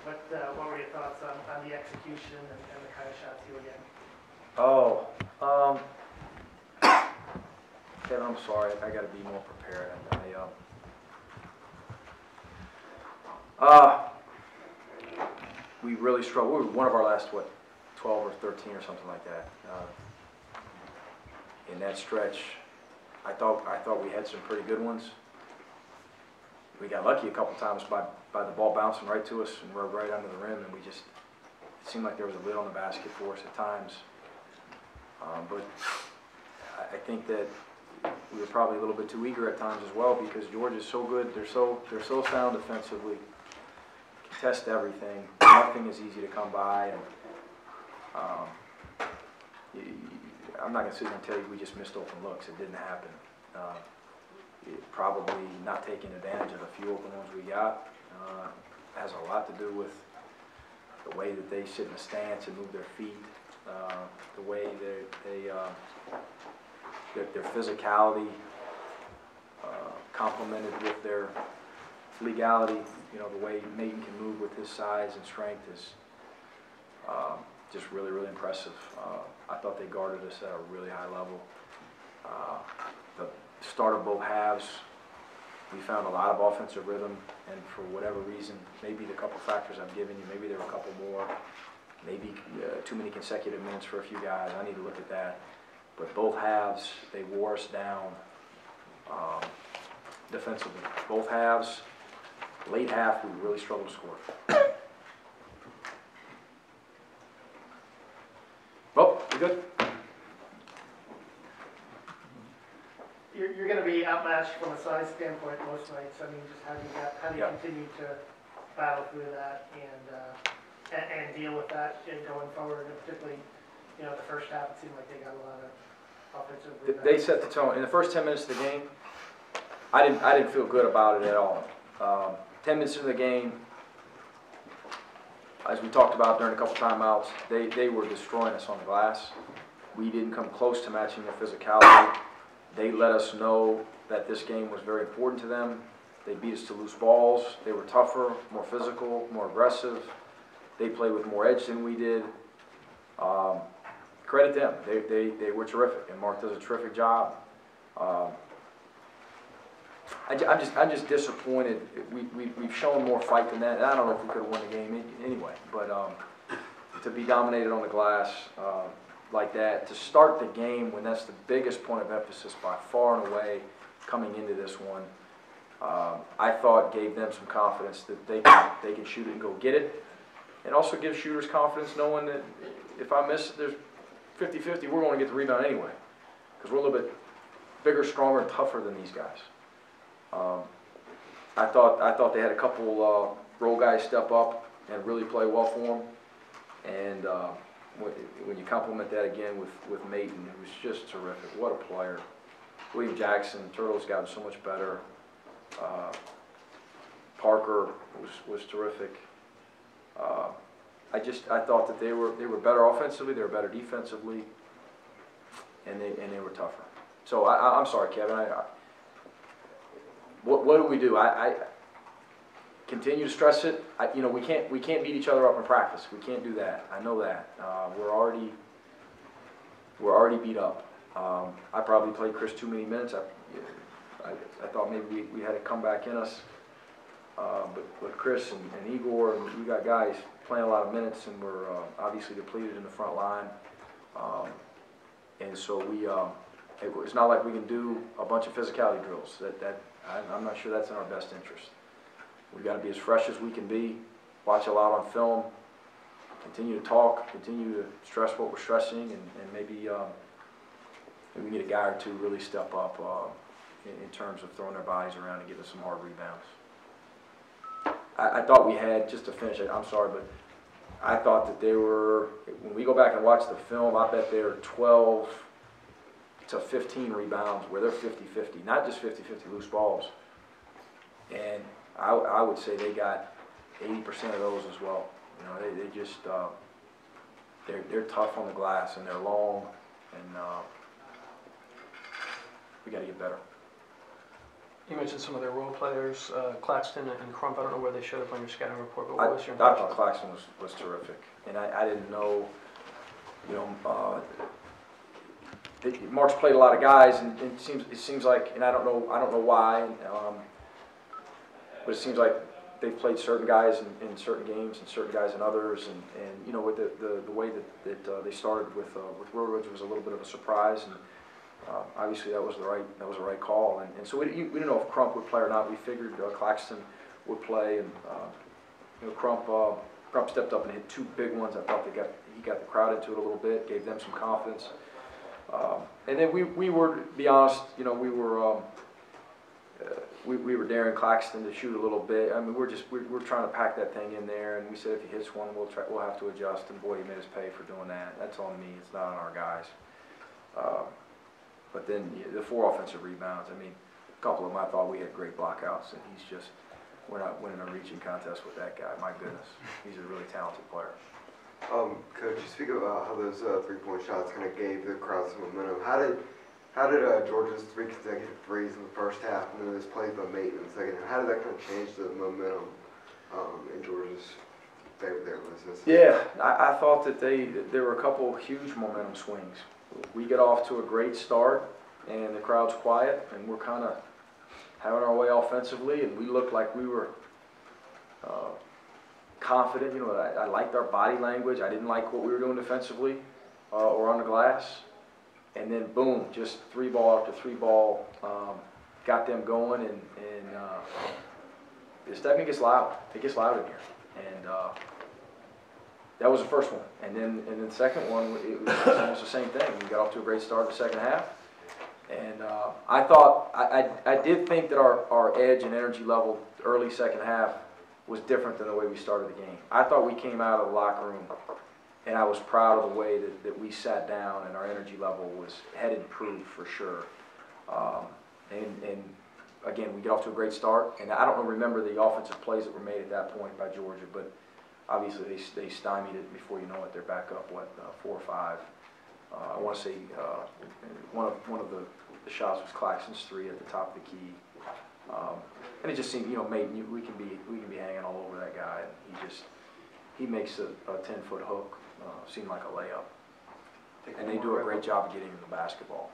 What were your thoughts on the execution and the kind of shots you were getting? Oh, Kevin, I'm sorry. I got to be more prepared. We really struggled. We were one of our last, 12 or 13 or something like that. In that stretch, I thought we had some pretty good ones. We got lucky a couple times by the ball bouncing right to us and rode right under the rim, and it seemed like there was a lid on the basket for us at times. But I think that we were probably a little bit too eager at times as well, because Georgia's so good. They're so sound defensively. Contest everything. Nothing is easy to come by, and I'm not going to sit here and tell you we just missed open looks. It didn't happen. Probably not taking advantage of the few open ones we got has a lot to do with the way that they sit in the stance and move their feet, the way their physicality complemented with their legality. You know, the way Maton can move with his size and strength is just really, really impressive. I thought they guarded us at a really high level. The start of both halves, we found a lot of offensive rhythm, and for whatever reason, maybe the couple factors I've given you, maybe there were a couple more, maybe too many consecutive minutes for a few guys. I need to look at that. But both halves, they wore us down defensively. Both halves, late half, we really struggled to score. Well, we good? You're going to be outmatched from a size standpoint most nights. I mean, just how do you continue to battle through that and deal with that going forward? And particularly, you know, the first half, it seemed like they got a lot of offensive rebounds. They set the tone in the first 10 minutes of the game. I didn't feel good about it at all. 10 minutes into the game, as we talked about during a couple timeouts, they were destroying us on the glass. We didn't come close to matching their physicality. They let us know that this game was very important to them. They beat us to loose balls. They were tougher, more physical, more aggressive. They played with more edge than we did. Credit them. They were terrific, and Mark does a terrific job. I'm just disappointed. We've shown more fight than that. And I don't know if we could have won the game anyway, but to be dominated on the glass like that, to start the game when that's the biggest point of emphasis by far and away coming into this one, I thought gave them some confidence that they can shoot it and go get it, and also give shooters confidence knowing that if I miss, there's 50-50, we're going to get the rebound anyway, because we're a little bit bigger, stronger, and tougher than these guys. I thought they had a couple role guys step up and really play well for them, and when you complement that again with Maton, it was just terrific. What a player. William Jackson, Turtles got so much better. Parker was terrific. I thought that they were better offensively, they were better defensively, and they were tougher. So I'm sorry, Kevin. What do? I continue to stress it. You know, we can't beat each other up in practice. We can't do that. I know that. We're already beat up. I probably played Chris too many minutes. I thought maybe we had a comeback in us. But Chris and Igor, and we got guys playing a lot of minutes, and we're obviously depleted in the front line. And so it's not like we can do a bunch of physicality drills. I'm not sure that's in our best interest. We've got to be as fresh as we can be, watch a lot on film, continue to talk, continue to stress what we're stressing, and maybe we need a guy or two really step up in terms of throwing their bodies around and getting some hard rebounds. I thought we had, just to finish it, I'm sorry, but I thought that they were, when we go back and watch the film, I bet they're 12 to 15 rebounds where they're 50-50, not just 50-50 loose balls. And I would say they got 80% of those as well. You know, they just, they're tough on the glass, and they're long, and we got to get better. You mentioned some of their role players, Claxton and Crump. I don't know where they showed up on your scouting report, but I what was your thought impression? Claxton was terrific, and I didn't know, you know, Mark's played a lot of guys, and it seems like, and I don't know why, but it seems like they've played certain guys in certain games and certain guys in others, and you know, with the way that they started with Road Ridge was a little bit of a surprise, and obviously that was the right call, and so we didn't know if Crump would play or not. We figured Claxton would play, and you know, Crump stepped up and hit two big ones. I thought he got the crowd into it a little bit, gave them some confidence. And then we were, to be honest, you know, we were daring Claxton to shoot a little bit. I mean, we're trying to pack that thing in there, and we said if he hits one, we'll have to adjust. And boy, he made us pay for doing that. That's on me. It's not on our guys. But then the 4 offensive rebounds. I mean, a couple of them I thought we had great blockouts, and we're not winning a reaching contest with that guy. My goodness, he's a really talented player. Coach, you speak about how those 3-point shots kind of gave the crowd some momentum. How did Georgia's 3 consecutive threes in the first half and then those plays by Mate in the second half, how did that kind of change the momentum in Georgia's favor there? Yeah, I thought that there were a couple huge momentum swings. We get off to a great start, and the crowd's quiet, and we're kind of having our way offensively, and we looked like we were confident. You know, I liked our body language. I didn't like what we were doing defensively or on the glass. And then boom, just 3-ball after 3-ball, got them going, and it gets loud. It gets loud in here, and that was the first one. And then the second one, it was almost the same thing. We got off to a great start in the second half, and I did think that our edge and energy level early second half was different than the way we started the game. I thought we came out of the locker room, and I was proud of the way that we sat down, and our energy level had improved for sure. And again, we get off to a great start, and I don't remember the offensive plays that were made at that point by Georgia, but obviously they stymied it. Before you know it, they're back up 4 or 5. I want to say one of the shots was Claxton's 3 at the top of the key. And it just seemed, you know, we can be hanging all over that guy, and he makes a 10-foot hook seem like a layup. And they do a great job of getting him the basketball.